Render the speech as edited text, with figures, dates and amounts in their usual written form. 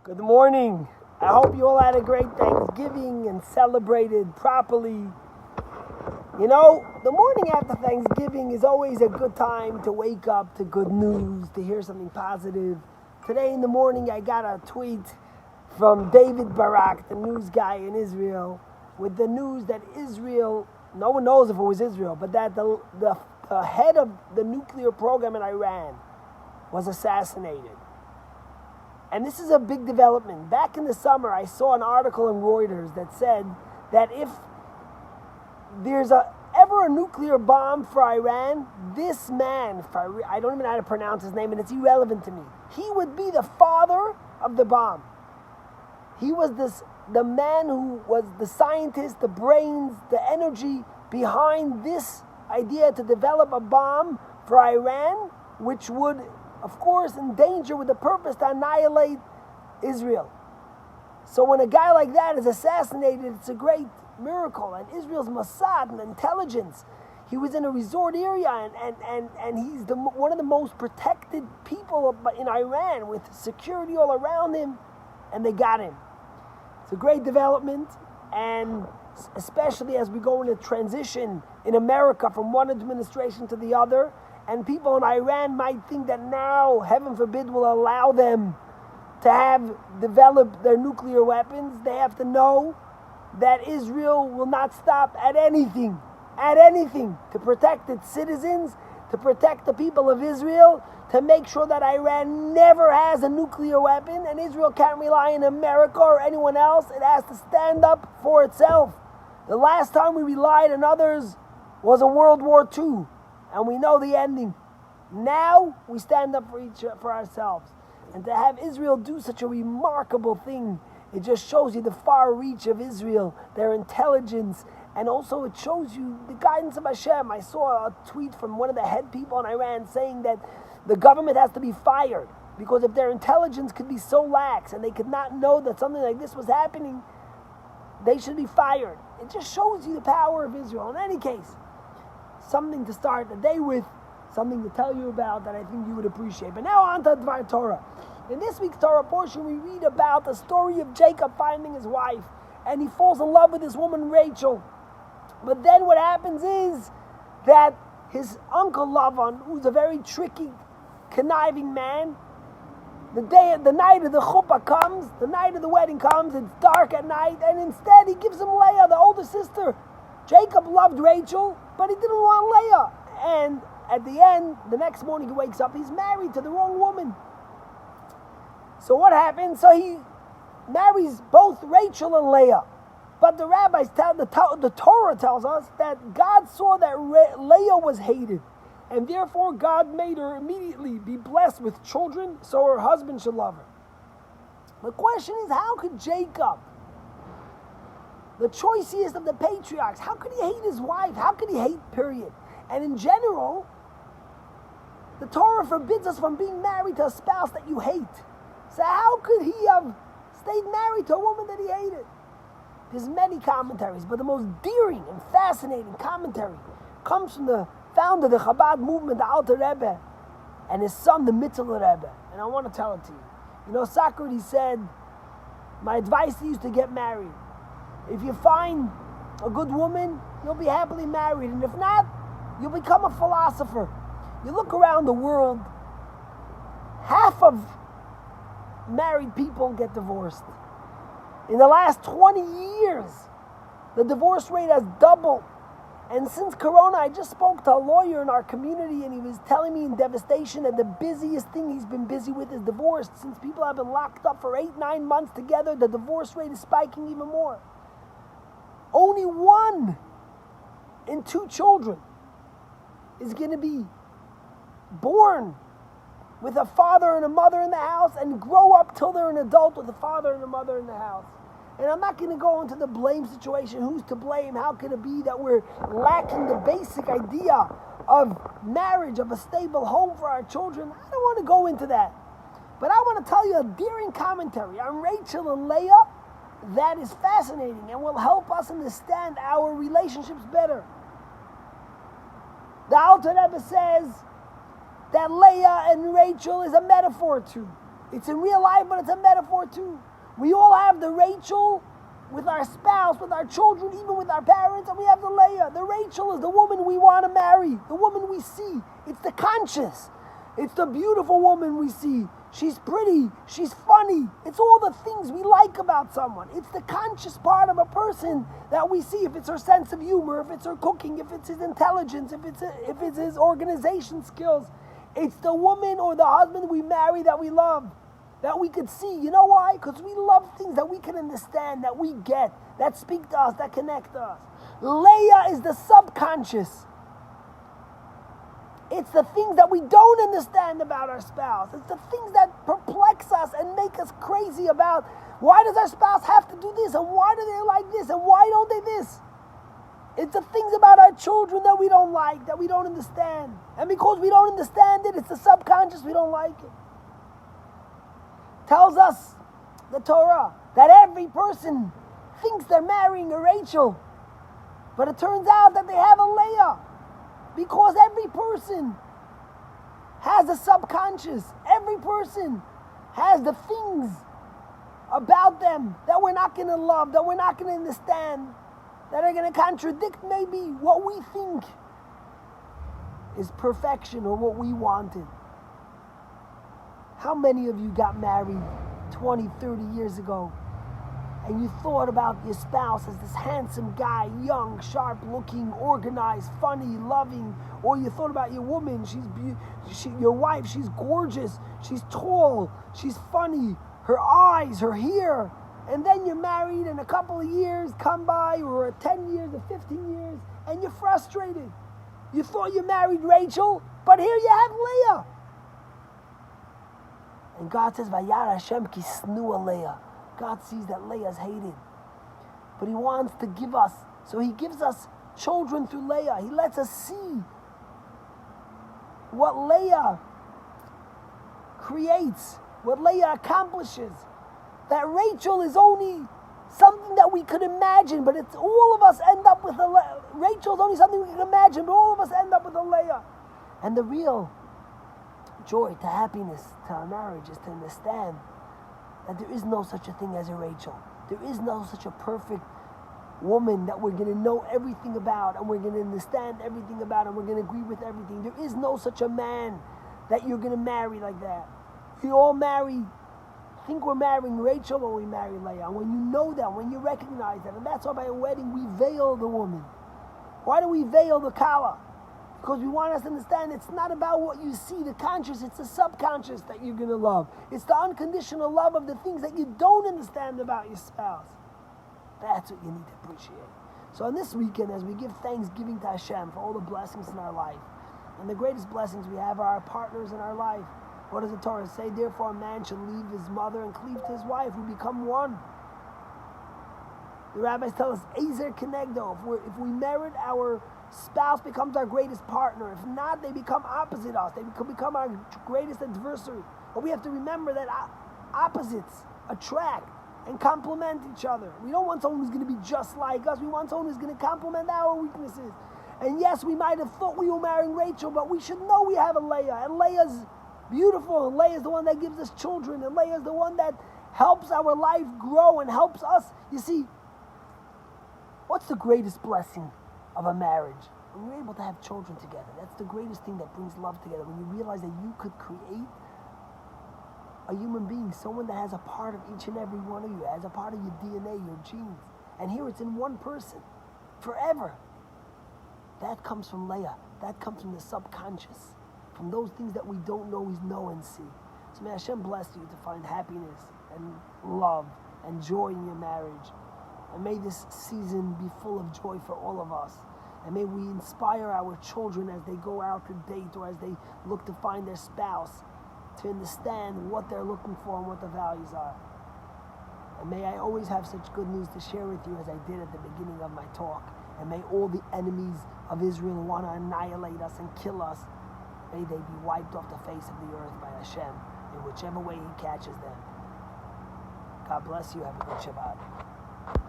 Good morning. I hope you all had a great Thanksgiving and celebrated properly. You know, the morning after Thanksgiving is always a good time to wake up to good news, to hear something positive. Today in the morning, I got a tweet from David Barak, the news guy in Israel, with the news that Israel, no one knows if it was Israel, but that the head of the nuclear program in Iran was assassinated. And this is a big development. Back in the summer, I saw an article in Reuters that said that if there's ever a nuclear bomb for Iran, this man, I don't even know how to pronounce his name, and it's irrelevant to me. He would be the father of the bomb. He was the man who was the scientist, the brains, the energy behind this idea to develop a bomb for Iran, which would, of course, endanger with the purpose to annihilate Israel. So when a guy like that is assassinated, it's a great miracle. And Israel's Mossad and intelligence, he was in a resort area, and he's one of the most protected people in Iran, with security all around him, and they got him. It's a great development, and especially as we go into transition in America from one administration to the other, and people in Iran might think that now, heaven forbid, will allow them to have developed their nuclear weapons. They have to know that Israel will not stop at anything to protect its citizens, to protect the people of Israel, to make sure that Iran never has a nuclear weapon, and Israel can't rely on America or anyone else. It has to stand up for itself. The last time we relied on others was in World War II, and we know the ending. Now we stand up for ourselves. And to have Israel do such a remarkable thing, it just shows you the far reach of Israel, their intelligence, and also it shows you the guidance of Hashem. I saw a tweet from one of the head people in Iran saying that the government has to be fired, because if their intelligence could be so lax and they could not know that something like this was happening, they should be fired. It just shows you the power of Israel. In any case, something to start the day with, something to tell you about that I think you would appreciate. But now on to Dvar Torah. In this week's Torah portion, we read about the story of Jacob finding his wife, and he falls in love with this woman, Rachel. But then what happens is that his uncle Lavan, who's a very tricky, conniving man, the night of the chuppah comes, the night of the wedding comes, it's dark at night, and instead he gives him Leah, the older sister. Jacob loved Rachel, but he didn't want Leah. And at the end, the next morning he wakes up, he's married to the wrong woman. So what happens? So he marries both Rachel and Leah. But the rabbis the Torah tells us that God saw that Leah was hated, and therefore God made her immediately be blessed with children, so her husband should love her. The question is, how could Jacob, the choicest of the patriarchs, how could he hate his wife? How could he hate, period? And in general, the Torah forbids us from being married to a spouse that you hate. So how could he have stayed married to a woman that he hated? There's many commentaries, but the most daring and fascinating commentary comes from the founder of the Chabad movement, the Alter Rebbe, and his son, the Mitzvah Rebbe. And I want to tell it to you. You know, Socrates said, my advice to you is to get married. If you find a good woman, you'll be happily married. And if not, you'll become a philosopher. You look around the world, half of married people get divorced. In the last 20 years, the divorce rate has doubled. And since Corona, I just spoke to a lawyer in our community, and he was telling me in devastation that the busiest thing he's been busy with is divorce. Since people have been locked up for 8-9 months together, the divorce rate is spiking even more. Only 1 in 2 children is going to be born with a father and a mother in the house and grow up till they're an adult with a father and a mother in the house. And I'm not going to go into the blame situation. Who's to blame? How can it be that we're lacking the basic idea of marriage, of a stable home for our children? I don't want to go into that. But I want to tell you a daring commentary on Rachel and Leah that is fascinating and will help us understand our relationships better. The Alter Rebbe says that Leah and Rachel is a metaphor too. It's in real life, but it's a metaphor too. We all have the Rachel with our spouse, with our children, even with our parents, and we have the Leah. The Rachel is the woman we want to marry, the woman we see. It's the conscious. It's the beautiful woman we see. She's pretty. She's funny. It's all the things we like about someone. It's the conscious part of a person that we see. If it's her sense of humor, if it's her cooking, if it's his intelligence, if it's his organization skills. It's the woman or the husband we marry that we love, that we could see. You know why? Because we love things that we can understand, that we get, that speak to us, that connect to us. Leah is the subconscious. It's the things that we don't understand about our spouse. It's the things that perplex us and make us crazy about why does our spouse have to do this, and why do they like this, and why don't they this? It's the things about our children that we don't like, that we don't understand. And because we don't understand it, it's the subconscious, we don't like it. Tells us, the Torah, that every person thinks they're marrying a Rachel. But it turns out that they have a Leah. Because every person has a subconscious. Every person has the things about them that we're not going to love, that we're not going to understand, that are going to contradict maybe what we think is perfection or what we wanted. How many of you got married 20, 30 years ago and you thought about your spouse as this handsome guy, young, sharp-looking, organized, funny, loving, or you thought about your woman, your wife, she's gorgeous, she's tall, she's funny, her eyes, her hair, and then you're married and a couple of years come by, or 10 years or 15 years, and you're frustrated. You thought you married Rachel, but here you have Leah. And God says, Vayar Hashem ki snua Leah. God sees that Leah is hated. But He wants to give us, so He gives us children through Leah. He lets us see what Leah creates, what Leah accomplishes. That Rachel is only something that we could imagine, but it's all of us end up with a Rachel's only something we can imagine, but all of us end up with a Leah. And the real joy to happiness to our marriage is to understand that there is no such a thing as a Rachel. There is no such a perfect woman that we're going to know everything about and we're going to understand everything about and we're going to agree with everything. There is no such a man that you're going to marry like that. We all think we're marrying Rachel when we marry Leah. And when you know that, when you recognize that, and that's why by a wedding we veil the woman. Why do we veil the kala? Because we want us to understand it's not about what you see, the conscious, it's the subconscious that you're going to love. It's the unconditional love of the things that you don't understand about your spouse. That's what you need to appreciate. So on this weekend, as we give thanksgiving to Hashem for all the blessings in our life, and the greatest blessings we have are our partners in our life. What does the Torah say? Therefore a man shall leave his mother and cleave to his wife. We become one. The rabbis tell us, Ezer Kenegdo, if we merit, our spouse becomes our greatest partner. If not, they become opposite us. They become our greatest adversary. But we have to remember that opposites attract and complement each other. We don't want someone who's going to be just like us. We want someone who's going to complement our weaknesses. And yes, we might have thought we were marrying Rachel, but we should know we have a Leah. And Leah's beautiful. And Leah is the one that gives us children. And Leah is the one that helps our life grow and helps us. You see, what's the greatest blessing of a marriage? When you're able to have children together. That's the greatest thing that brings love together. When you realize that you could create a human being, someone that has a part of each and every one of you, has a part of your DNA, your genes. And here it's in one person, forever. That comes from Leah. That comes from the subconscious, from those things that we don't always know and see. So may Hashem bless you to find happiness and love and joy in your marriage. And may this season be full of joy for all of us. And may we inspire our children as they go out to date or as they look to find their spouse to understand what they're looking for and what the values are. And may I always have such good news to share with you as I did at the beginning of my talk. And may all the enemies of Israel who want to annihilate us and kill us, may they be wiped off the face of the earth by Hashem in whichever way He catches them. God bless you. Have a good Shabbat.